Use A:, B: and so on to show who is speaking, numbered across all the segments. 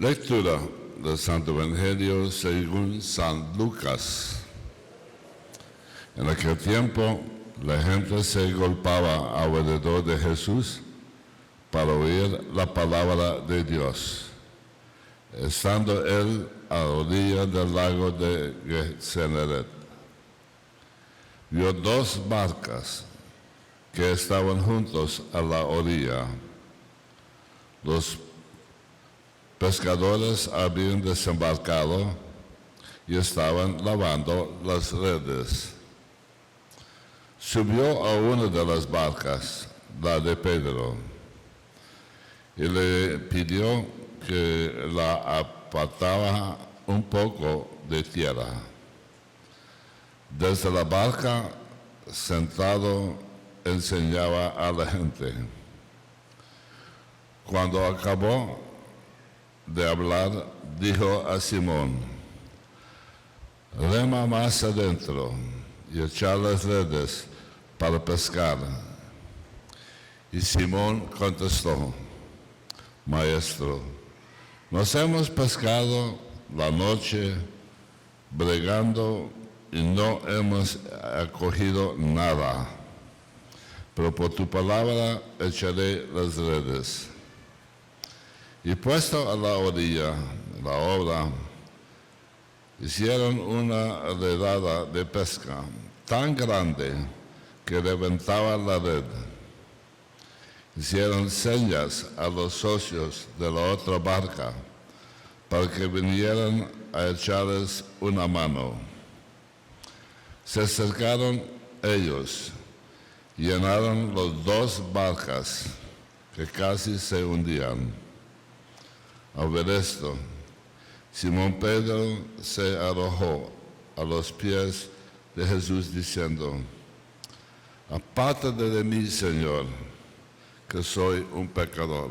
A: Lectura del Santo Evangelio según San Lucas. En aquel tiempo, la gente se agolpaba alrededor de Jesús para oír la palabra de Dios. Estando él a la orilla del lago de Genesaret, vio dos barcas que estaban juntos a la orilla. Los pescadores habían desembarcado y estaban lavando las redes. Subió a una de las barcas, la de Pedro, y le pidió que la apartara un poco de tierra. Desde la barca, sentado, enseñaba a la gente. Cuando acabó de hablar, dijo a Simón: rema más adentro y echar las redes para pescar. Y Simón contestó: Maestro, nos hemos pescado la noche bregando y no hemos acogido nada, pero por tu palabra echaré las redes. Y puesto a la orilla la obra, hicieron una redada de pesca tan grande que reventaba la red. Hicieron señas a los socios de la otra barca para que vinieran a echarles una mano. Se acercaron ellos, llenaron las dos barcas que casi se hundían. Al ver esto, Simón Pedro se arrojó a los pies de Jesús diciendo: apártate de mí, Señor, que soy un pecador.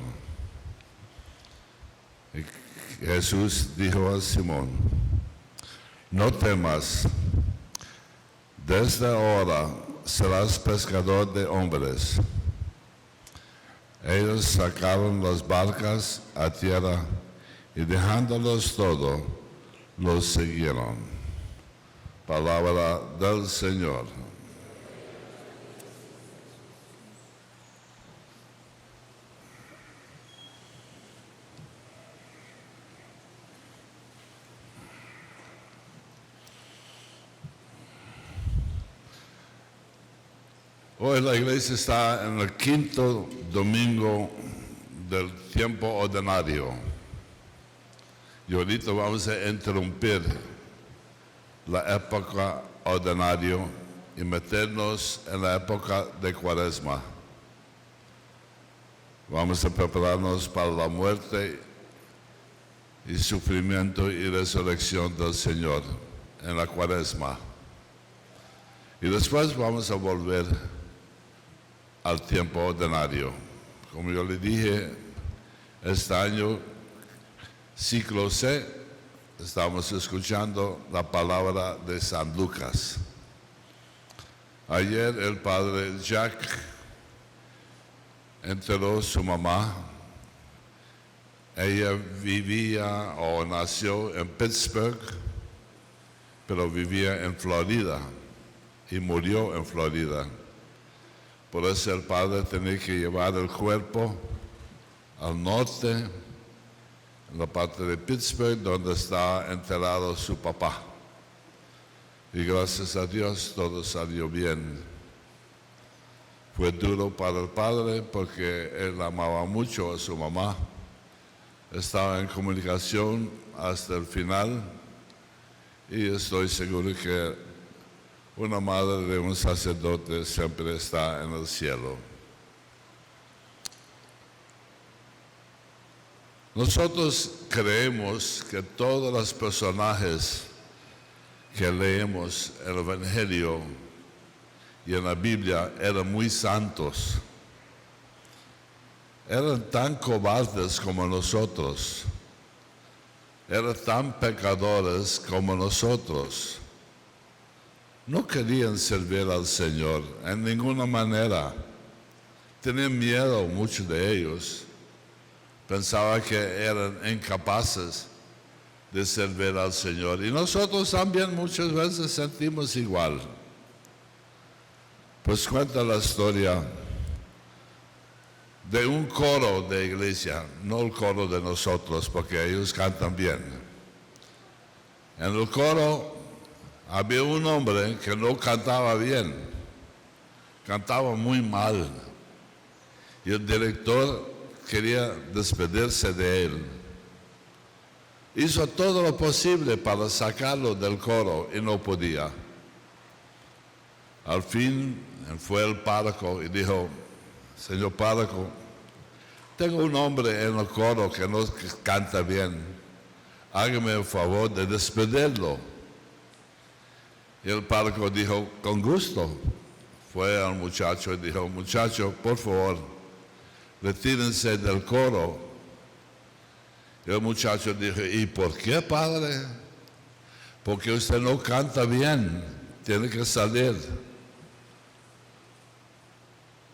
A: Y Jesús dijo a Simón: no temas, desde ahora serás pescador de hombres. Ellos sacaron las barcas a tierra y dejándolos todo, los siguieron. Palabra del Señor. Hoy la iglesia está en el quinto domingo del tiempo ordinario. Y ahorita vamos a interrumpir la época ordinaria y meternos en la época de Cuaresma. Vamos a prepararnos para la muerte y sufrimiento y resurrección del Señor en la Cuaresma. Y después vamos a volver al tiempo ordinario. Como yo le dije, este año, ciclo C, estamos escuchando la palabra de San Lucas. Ayer el padre Jack enterró a su mamá. Ella vivía o nació en Pittsburgh, pero vivía en Florida y murió en Florida. Por eso el padre tenía que llevar el cuerpo al norte, en la parte de Pittsburgh, donde está enterrado su papá. Y gracias a Dios todo salió bien. Fue duro para el padre porque él amaba mucho a su mamá. Estaba en comunicación hasta el final y estoy seguro que una madre de un sacerdote siempre está en el cielo. Nosotros creemos que todos los personajes que leemos en el Evangelio y en la Biblia eran muy santos. Eran tan cobardes como nosotros. Eran tan pecadores como nosotros. No querían servir al Señor en ninguna manera. Tenían miedo muchos de ellos, Pensaba que eran incapaces de servir al Señor. Y nosotros también muchas veces sentimos igual. Pues cuenta la historia de un coro de iglesia, no el coro de nosotros, porque ellos cantan bien. En el coro había un hombre que no cantaba bien, cantaba muy mal. Y el director quería despedirse de él. Hizo todo lo posible para sacarlo del coro y no podía. Al fin fue el párroco y dijo: señor párroco, tengo un hombre en el coro que no canta bien. Hágame el favor de despedirlo. Y el párroco dijo: con gusto. Fue al muchacho y dijo: muchacho, por favor, retírense del coro. Y el muchacho dijo: ¿y por qué, padre? Porque usted no canta bien, tiene que salir.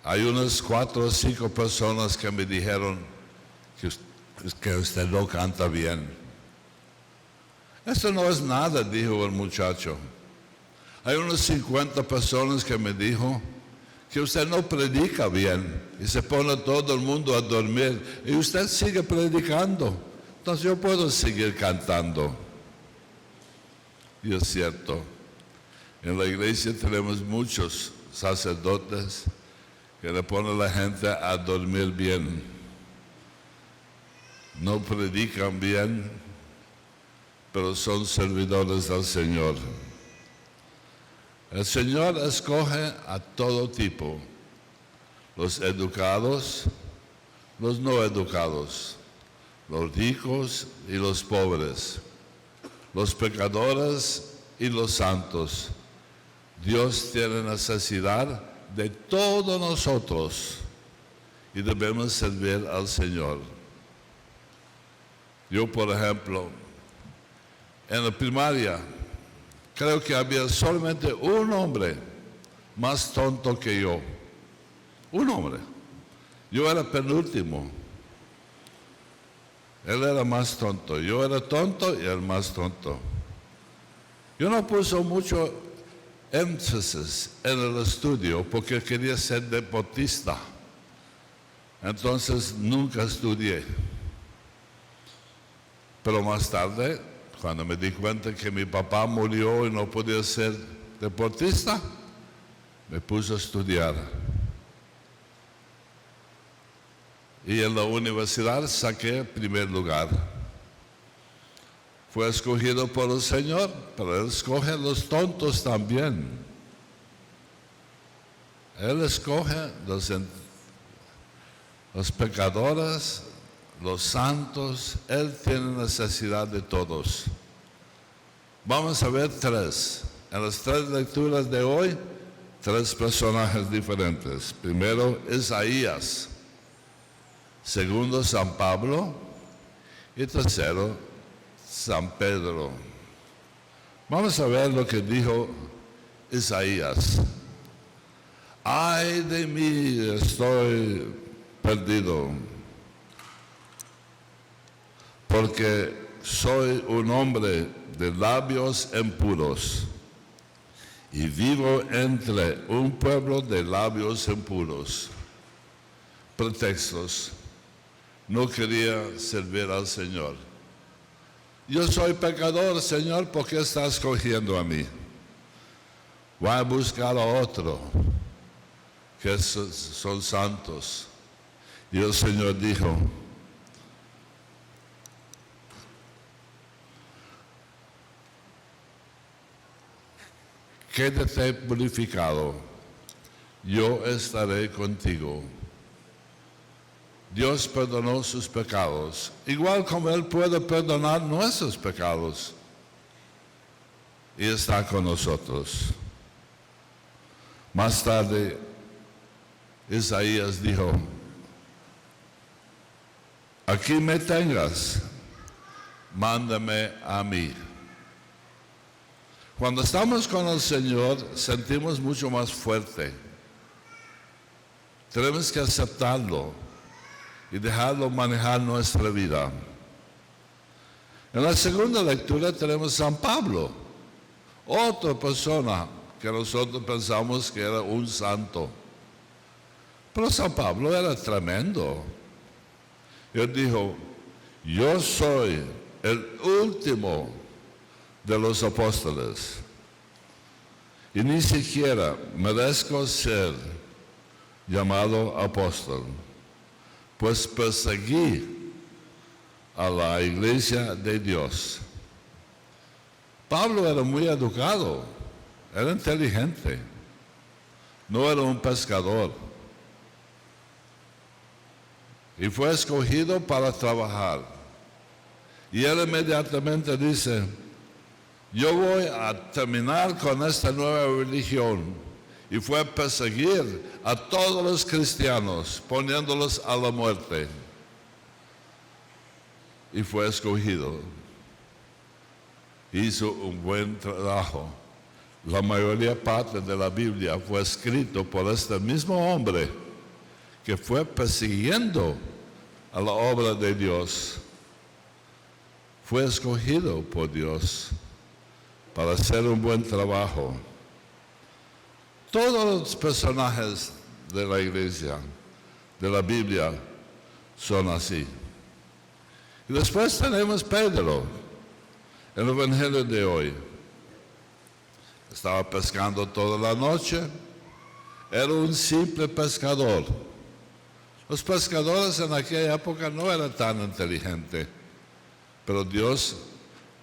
A: Hay unas 4 o 5 personas que me dijeron que usted no canta bien. Eso no es nada, dijo el muchacho. Hay unas 50 personas que me dijo que usted no predica bien y se pone todo el mundo a dormir y usted sigue predicando. Entonces yo puedo seguir cantando. Y es cierto, en la iglesia tenemos muchos sacerdotes que le ponen a la gente a dormir bien. No predican bien, pero son servidores del Señor. El Señor escoge a todo tipo, los educados, los no educados, los ricos y los pobres, los pecadores y los santos. Dios tiene necesidad de todos nosotros y debemos servir al Señor. Yo, por ejemplo, en la primaria, creo que había solamente un hombre más tonto que yo. Un hombre. Yo era penúltimo. Él era más tonto. Yo era tonto y él más tonto. Yo no puse mucho énfasis en el estudio porque quería ser deportista. Entonces nunca estudié. Pero más tarde, cuando me di cuenta que mi papá murió y no podía ser deportista, me puse a estudiar. Y en la universidad saqué primer lugar. Fue escogido por el Señor, pero Él escoge a los tontos también. Él escoge los pecadores, los santos. Él tiene necesidad de todos. Vamos a ver 3. En las 3 lecturas de hoy, 3 personajes diferentes. Primero, Isaías. Segundo, San Pablo. Y tercero, San Pedro. Vamos a ver lo que dijo Isaías. Ay de mí, estoy perdido, porque soy un hombre de labios impuros y vivo entre un pueblo de labios impuros. Pretextos. No quería servir al Señor. Yo soy pecador, Señor, ¿por qué estás escogiendo a mí? Voy a buscar a otro que son santos. Y el Señor dijo: quédate purificado, yo estaré contigo. Dios perdonó sus pecados, igual como Él puede perdonar nuestros pecados. Y está con nosotros. Más tarde, Isaías dijo: aquí me tengas, mándame a mí. Cuando estamos con el Señor, sentimos mucho más fuerte. Tenemos que aceptarlo. y dejarlo manejar nuestra vida. En la segunda lectura tenemos San Pablo, otra persona que nosotros pensamos que era un santo. Pero San Pablo era tremendo. Él dijo, yo soy el último de los apóstoles y ni siquiera merezco ser llamado apóstol, pues perseguí a la iglesia de Dios. Pablo era muy educado, era inteligente, no era un pescador. Y fue escogido para trabajar. Y él inmediatamente dice, yo voy a terminar con esta nueva religión. Y fue a perseguir a todos los cristianos, poniéndolos a la muerte. Y fue escogido. Hizo un buen trabajo. La mayoría parte de la Biblia fue escrito por este mismo hombre que fue persiguiendo a la obra de Dios. Fue escogido por Dios para hacer un buen trabajo. Todos los personajes de la iglesia, de la Biblia, son así. Y después tenemos Pedro, el Evangelio de hoy. Estaba pescando toda la noche, era un simple pescador. Los pescadores en aquella época no eran tan inteligentes, pero Dios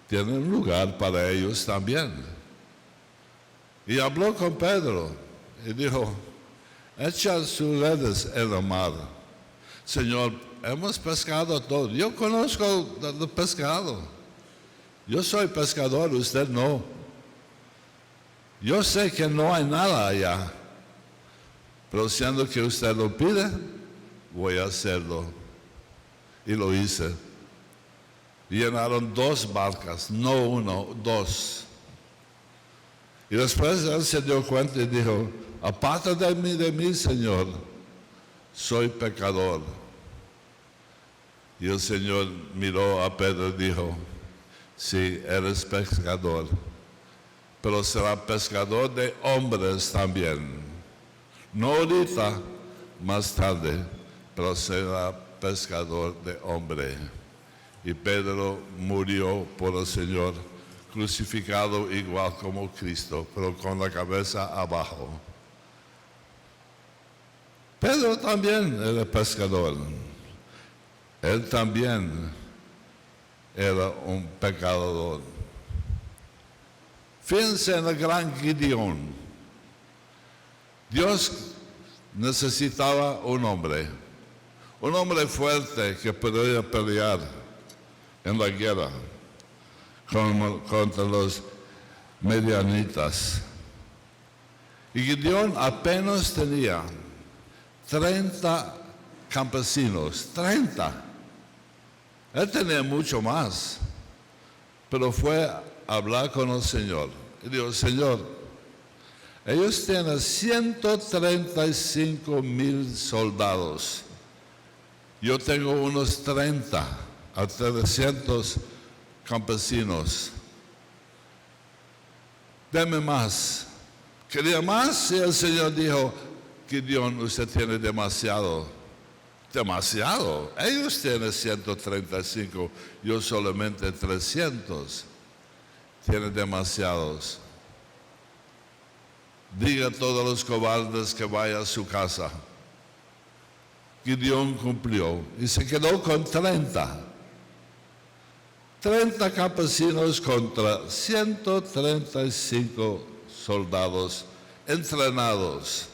A: tiene un lugar para ellos también. Y habló con Pedro y dijo, echa sus redes en la mar. Señor, hemos pescado todo. Yo conozco el pescado. Yo soy pescador, usted no. Yo sé que no hay nada allá, pero siendo que usted lo pide, voy a hacerlo. Y lo hice. Llenaron 2 barcas, no 1, 2. Y después él se dio cuenta y dijo, aparte de mí, Señor, soy pecador. Y el Señor miró a Pedro y dijo, sí, eres pescador, pero será pescador de hombres también. No ahorita, más tarde, pero será pescador de hombres. Y Pedro murió por el Señor, crucificado igual como Cristo, pero con la cabeza abajo. Pedro también era pescador. Él también era un pecador. Fíjense en el gran Gideón. Dios necesitaba un hombre fuerte que podía pelear en la guerra contra los medianitas. Y Gideón apenas tenía 30 campesinos, 30. Él tenía mucho más, pero fue a hablar con el Señor. Y dijo, Señor, ellos tienen 135,000 soldados. Yo tengo unos 30 a 300 campesinos. Deme más. Quería más y el Señor dijo, Gideón, usted tiene demasiado. Ellos tienen 135, yo solamente 300. Tienen demasiados. Diga a todos los cobardes que vaya a su casa. Gideón cumplió y se quedó con 30. 30 campesinos contra 135 soldados entrenados.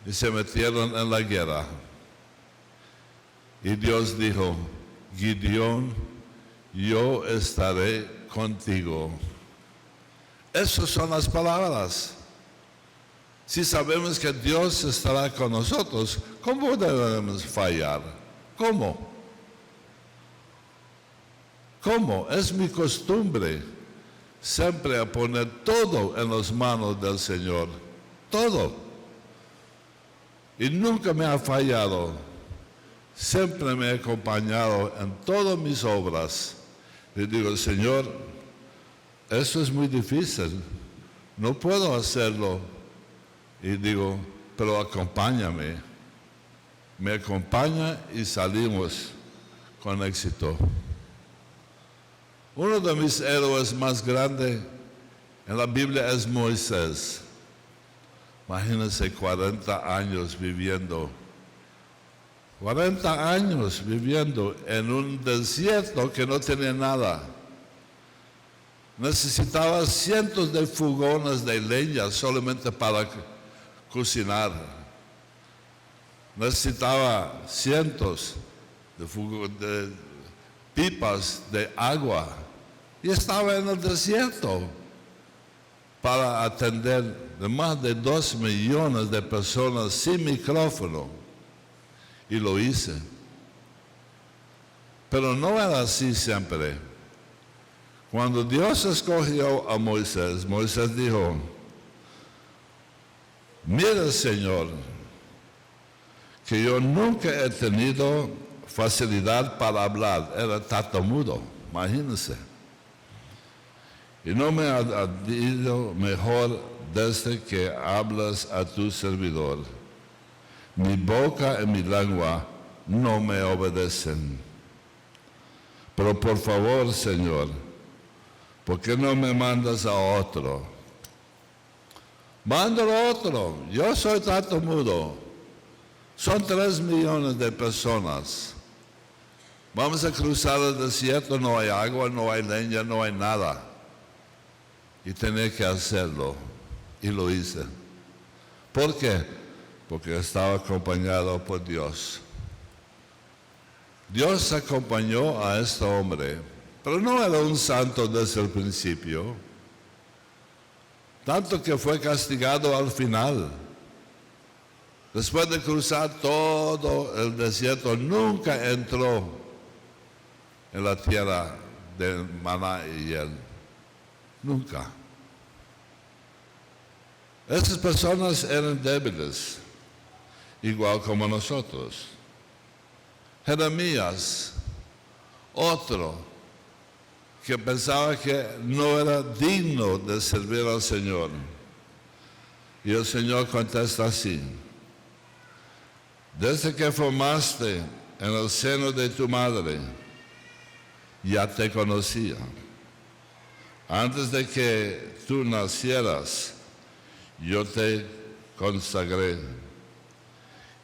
A: Y se metieron en la guerra. Y Dios dijo, Gideón, yo estaré contigo. Esas son las palabras. Si sabemos que Dios estará con nosotros, ¿cómo debemos fallar? ¿Cómo? Es mi costumbre siempre a poner todo en las manos del Señor. Todo. Y nunca me ha fallado. siempre me ha acompañado en todas mis obras. Le digo, Señor, eso es muy difícil, no puedo hacerlo. Y digo, pero acompáñame. Me acompaña y salimos con éxito. Uno de mis héroes más grandes en la Biblia es Moisés. Imagínense 40 años viviendo. 40 años viviendo en un desierto que no tenía nada. Necesitaba cientos de fogones de leña solamente para cocinar. Necesitaba cientos de pipas de agua. Y estaba en el desierto para atender de más de 2 millones de personas sin micrófono. Y lo hice. Pero no era así siempre. Cuando Dios escogió a Moisés, Moisés dijo, mira, Señor, que yo nunca he tenido facilidad para hablar. Era tartamudo, imagínense. Y no me ha ido mejor desde que hablas a tu servidor. Mi boca y mi lengua no me obedecen. Pero por favor, Señor, ¿por qué no me mandas a otro? Mándalo a otro. Yo soy tartamudo. Son 3 millones de personas. Vamos a cruzar el desierto, no hay agua, no hay leña, no hay nada. Y tenía que hacerlo. Y lo hice. ¿Por qué? Porque estaba acompañado por Dios. Dios acompañó a este hombre, pero no era un santo desde el principio, tanto que fue castigado al final. Después de cruzar todo el desierto, nunca entró en la tierra de maná y hiel. Nunca. Esas personas eran débiles, igual como nosotros. Jeremías, otro que pensaba que no era digno de servir al Señor. Y el Señor contesta así: desde que formaste en el seno de tu madre, ya te conocía. Antes de que tú nacieras, yo te consagré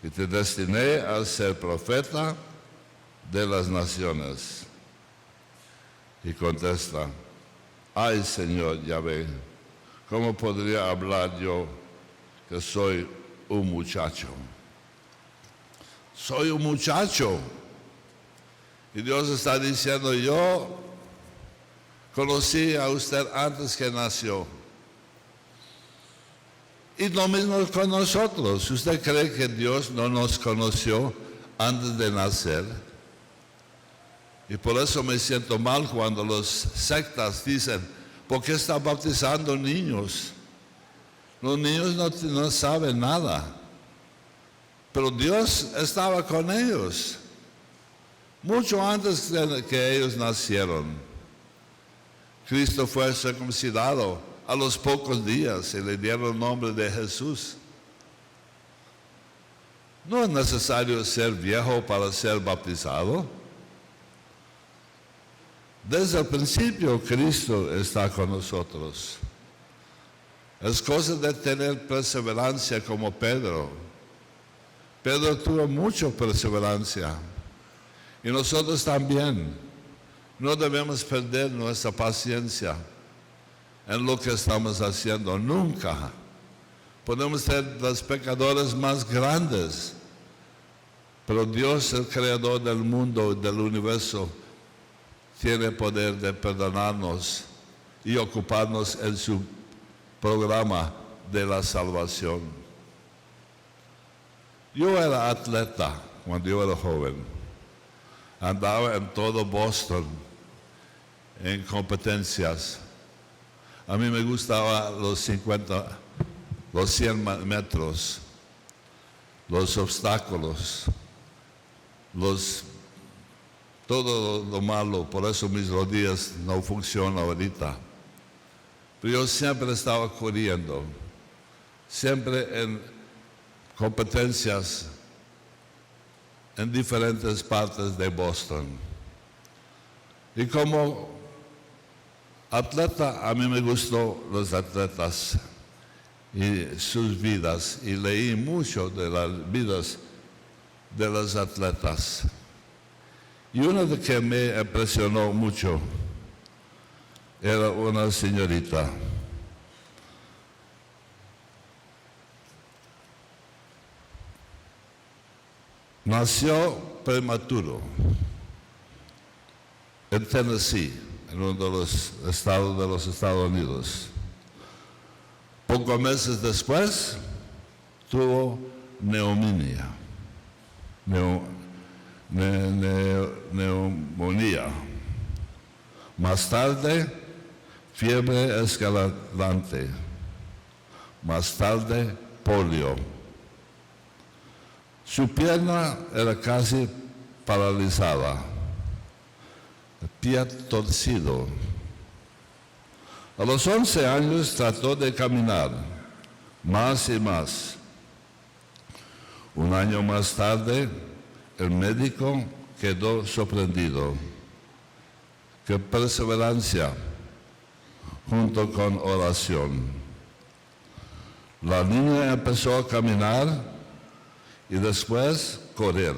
A: y te destiné a ser profeta de las naciones. Y contesta: ay, Señor Yahvé, ¿cómo podría hablar yo que soy un muchacho? Soy un muchacho. Y Dios está diciendo: yo conocí a usted antes que nació. Y lo mismo con nosotros. ¿Usted cree que Dios no nos conoció antes de nacer? Y por eso me siento mal cuando los sectas dicen: ¿por qué está bautizando niños? Los niños no saben nada. Pero Dios estaba con ellos mucho antes de que ellos nacieron. Cristo fue circuncidado a los pocos días y le dieron el nombre de Jesús. No es necesario ser viejo para ser bautizado. Desde el principio Cristo está con nosotros. Es cosa de tener perseverancia como Pedro. Pedro tuvo mucha perseverancia. Y nosotros también. No debemos perder nuestra paciencia en lo que estamos haciendo. Nunca. Podemos ser los pecadores más grandes. Pero Dios, el creador del mundo y del universo, tiene poder de perdonarnos y ocuparnos en su programa de la salvación. Yo era atleta cuando yo era joven. Andaba en todo Boston en competencias. A mí me gustaban los 100 metros, los obstáculos, todo lo malo, por eso mis rodillas no funcionan ahorita. Pero yo siempre estaba corriendo, siempre en competencias en diferentes partes de Boston. Y como atleta, a mí me gustó los atletas y sus vidas, y leí mucho de las vidas de los atletas. Y una de que me impresionó mucho era una señorita. Nació prematuro en Tennessee, en uno de los estados de los Estados Unidos. Pocos meses después tuvo neumonía. Neumonía. Más tarde, fiebre escalante. Más tarde, polio. Su pierna era casi paralizada, el pie torcido. A los 11 años trató de caminar más y más. Un año más tarde, el médico quedó sorprendido. Qué perseverancia junto con oración. La niña empezó a caminar y después correr.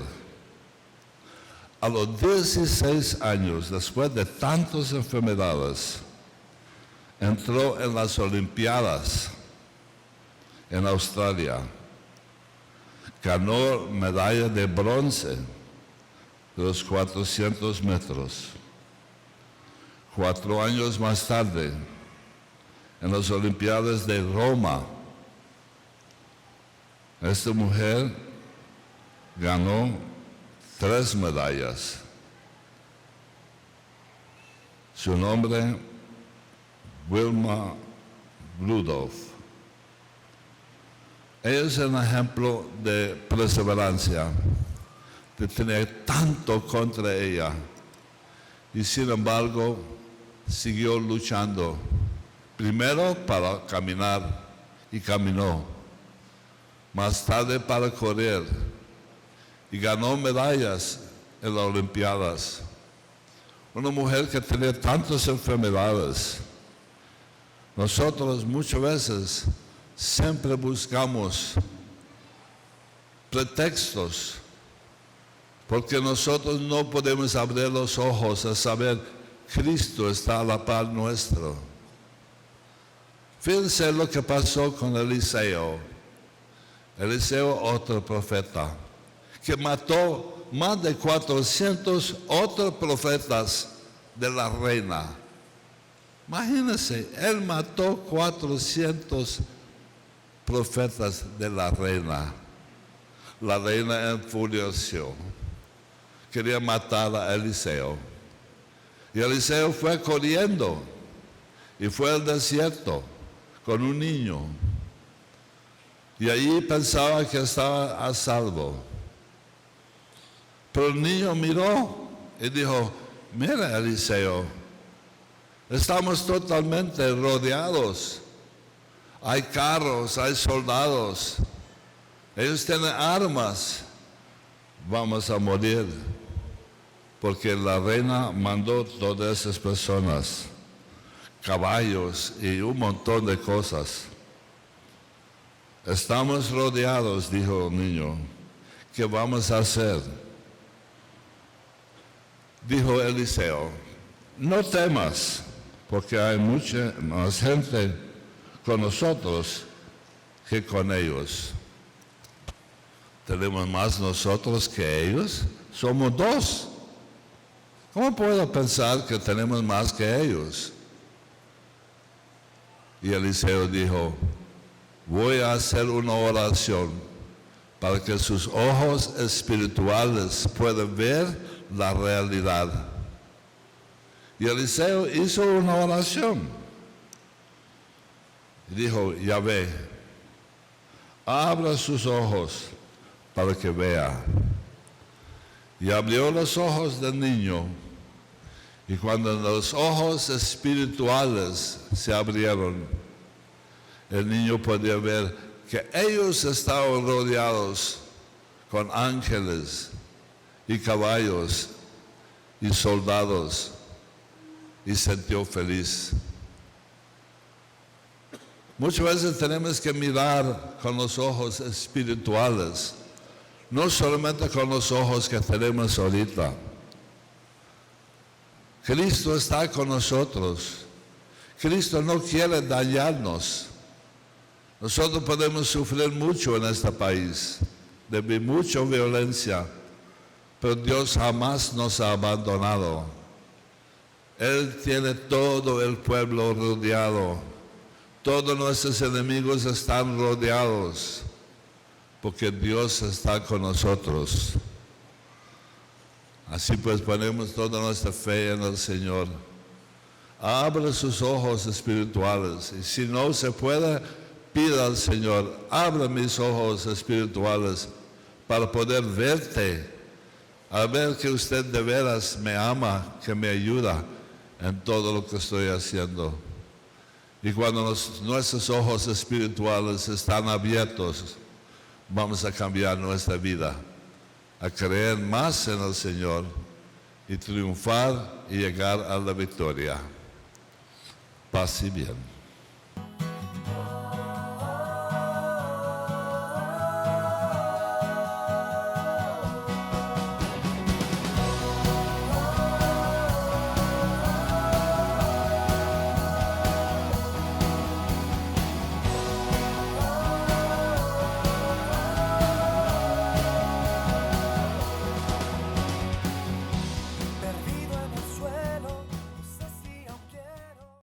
A: A los 16 años, después de tantas enfermedades, entró en las Olimpiadas en Australia. Ganó medalla de bronce de los 400 metros. 4 años más tarde, en las Olimpiadas de Roma, esta mujer ganó 3 medallas. Su nombre, Wilma Rudolph. Ella es un ejemplo de perseverancia, de tener tanto contra ella, y sin embargo siguió luchando, primero para caminar, y caminó, más tarde para correr, y ganó medallas en las Olimpiadas. Una mujer que tenía tantas enfermedades. Nosotros muchas veces siempre buscamos pretextos, porque nosotros no podemos abrir los ojos a saber Cristo está a la par nuestro. Fíjense lo que pasó con Eliseo. Eliseo, otro profeta, que mató más de 400 otros profetas de la reina. Imagínense, él mató 400 profetas de la reina. La reina enfureció, quería matar a Eliseo. Y Eliseo fue corriendo y fue al desierto con un niño. Y allí pensaba que estaba a salvo. Pero el niño miró y dijo: mira, Eliseo, estamos totalmente rodeados. Hay carros, hay soldados. Ellos tienen armas. Vamos a morir. Porque la reina mandó todas esas personas, caballos y un montón de cosas. Estamos rodeados, dijo el niño. ¿Qué vamos a hacer? Dijo Eliseo: no temas, porque hay mucha más gente con nosotros que con ellos. ¿Tenemos más nosotros que ellos? Somos 2. ¿Cómo puedo pensar que tenemos más que ellos? Y Eliseo dijo: voy a hacer una oración para que sus ojos espirituales puedan ver la realidad. Y Eliseo hizo una oración. Y dijo: Yahvé, abra sus ojos para que vea. Y abrió los ojos del niño. Y cuando los ojos espirituales se abrieron, el niño podía ver que ellos estaban rodeados con ángeles y caballos y soldados, y sintió feliz. Muchas veces tenemos que mirar con los ojos espirituales, no solamente con los ojos que tenemos ahorita. Cristo está con nosotros. Cristo no quiere dañarnos. Nosotros podemos sufrir mucho en este país, de mucha violencia, pero Dios jamás nos ha abandonado. Él tiene todo el pueblo rodeado. Todos nuestros enemigos están rodeados, porque Dios está con nosotros. Así pues ponemos toda nuestra fe en el Señor. Abre sus ojos espirituales, y si no se puede, pida al Señor: abre mis ojos espirituales para poder verte, a ver que usted de veras me ama, que me ayuda en todo lo que estoy haciendo. Y cuando nuestros ojos espirituales están abiertos, vamos a cambiar nuestra vida, a creer más en el Señor y triunfar y llegar a la victoria. Paz y bien.